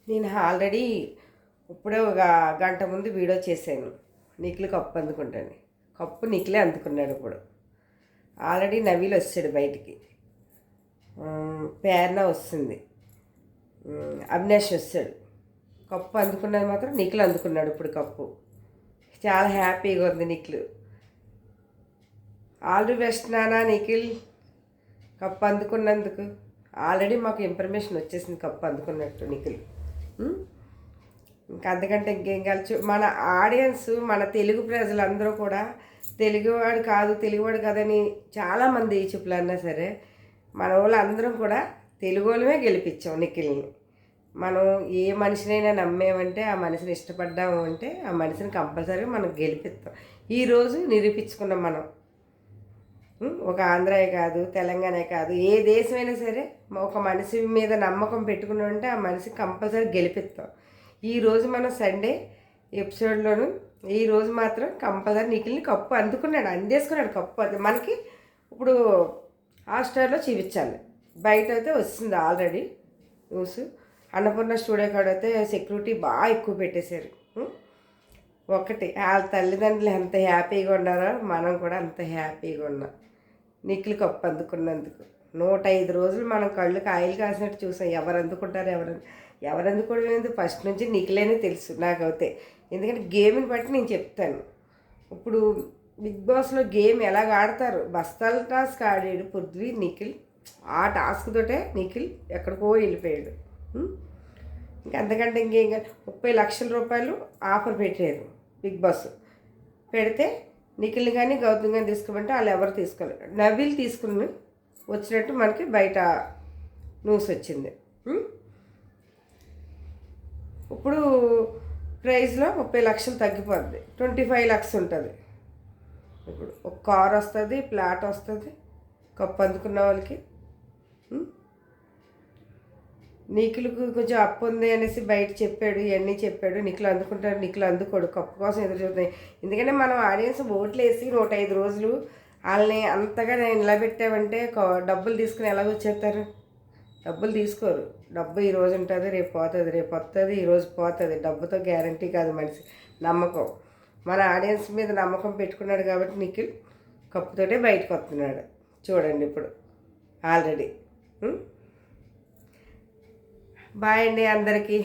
నేను ఆల్రెడీ ఇప్పుడే ఒక గంట ముందు వీడియో చేశాను. నిఖిల్ కప్పు అందుకుంటాను. కప్పు నిఖిలే అందుకున్నాడు. ఇప్పుడు ఆల్రెడీ నవీల్ వచ్చాడు బయటికి, ప్రేరణ వస్తుంది, అవినాష్ వచ్చాడు. కప్పు అందుకున్నది మాత్రం నిఖిల్ అందుకున్నాడు. ఇప్పుడు కప్పు చాలా హ్యాపీగా ఉంది. నిఖిల్ ఆల్ ది బెస్ట్ నానా. నిఖిల్ కప్పు అందుకున్నందుకు ఆల్రెడీ మాకు ఇన్ఫర్మేషన్ వచ్చేసింది కప్పు అందుకున్నట్టు నిఖిల్. ఇంకా అంతకంటే ఇంకేం కావచ్చు. మన ఆడియన్స్, మన తెలుగు ప్రజలందరూ కూడా తెలుగువాడు కాదని చాలామంది చెప్పులు అన్నా సరే, మన వాళ్ళు అందరం కూడా తెలుగు వాళ్ళమే గెలిపించాం నిఖిల్ని. మనం ఏ మనిషినైనా నమ్మేమంటే, ఆ మనిషిని ఇష్టపడ్డాము అంటే ఆ మనిషిని కంపల్సరీగా మనం గెలిపిస్తాం. ఈరోజు నిరూపించుకున్నాం మనం. ఒక ఆంధ్రాయే కాదు, తెలంగాణ కాదు, ఏ దేశమైనా సరే ఒక మనిషి మీద నమ్మకం పెట్టుకున్నామంటే ఆ మనిషిని కంపల్సరీ గెలిపిస్తాం. ఈరోజు మనం సండే ఎపిసోడ్లోను ఈరోజు మాత్రం కంపల్సరీ నిఖిల్ని కప్పు అందేసుకున్నాడు కప్పు. అది మనకి ఇప్పుడు హాట్‌స్టార్లో చూపించాలి. బయట అయితే వస్తుంది ఆల్రెడీ న్యూస్. అన్నపూర్ణ స్టూడియో కాడ అయితే సెక్యూరిటీ బాగా ఎక్కువ పెట్టేశారు. ఒకటి వాళ్ళ తల్లిదండ్రులు ఎంత హ్యాపీగా ఉన్నారో మనం కూడా అంత హ్యాపీగా ఉన్నాం నిఖిల్ కప్పు అందుకున్నందుకు. 105 రోజులు మనం కళ్ళు కాయలు కాసినట్టు చూసాం. ఎవరు అందుకుంటారు, ఎవరు అందుకోవడం ఏంది ఫస్ట్ నుంచి నిఖిలేనే తెలుసు నాకైతే. ఎందుకంటే గేమ్ని బట్టి నేను చెప్తాను. ఇప్పుడు బిగ్ బాస్లో గేమ్ ఎలాగ ఆడతారు, బస్తాల టాస్క్ ఆడాడు పృథ్వీ, నిఖిల్. ఆ టాస్క్ తోటే నిఖిల్ ఎక్కడికో వెళ్ళిపోయాడు. ఇంకా అంతకంటే ఇంకేం కాదు. 30 లక్షల రూపాయలు ఆఫర్ పెట్టారు బిగ్ బాస్. పెడితే నిఖిల్ని కానీ గౌతమ్ కానీ తీసుకోమంటే వాళ్ళు ఎవరు తీసుకోలేదు. నవీల్ తీసుకుని వచ్చినట్టు మనకి బయట న్యూస్ వచ్చింది. ఇప్పుడు ప్రైజ్లో 30 లక్షలు తగ్గిపోద్ది, 25 లక్షలు ఉంటుంది. ఇప్పుడు ఒక కార్ వస్తుంది, ప్లాట్ వస్తుంది కప్పు అందుకున్న వాళ్ళకి. నిఖిల్కు కొంచెం అప్పు ఉంది అనేసి బయట చెప్పాడు, ఇవన్నీ చెప్పాడు. నిఖిల్ అందుకుంటాడు, నిఖిల్ అందుకోడు. కప్పు కోసం ఎదురు చూస్తున్నాయి. ఎందుకంటే మనం ఆడియన్స్ ఓట్లు వేసి 105 రోజులు వాళ్ళని అంతగా నిలబెట్టామంటే డబ్బులు తీసుకుని ఎలా వచ్చేస్తారు? డబ్బులు తీసుకోరు. డబ్బు ఈరోజు ఉంటుంది, రేపు పోతుంది, రేపు వస్తుంది, ఈరోజు పోతుంది. డబ్బుతో గ్యారంటీ కాదు మనిషి. నమ్మకం, మన ఆడియన్స్ మీద నమ్మకం పెట్టుకున్నాడు కాబట్టి నిఖిల్ కప్పుతోటే బయటకు వస్తున్నాడు. చూడండి ఇప్పుడు ఆల్రెడీ. బాయ్ అండి అందరికీ.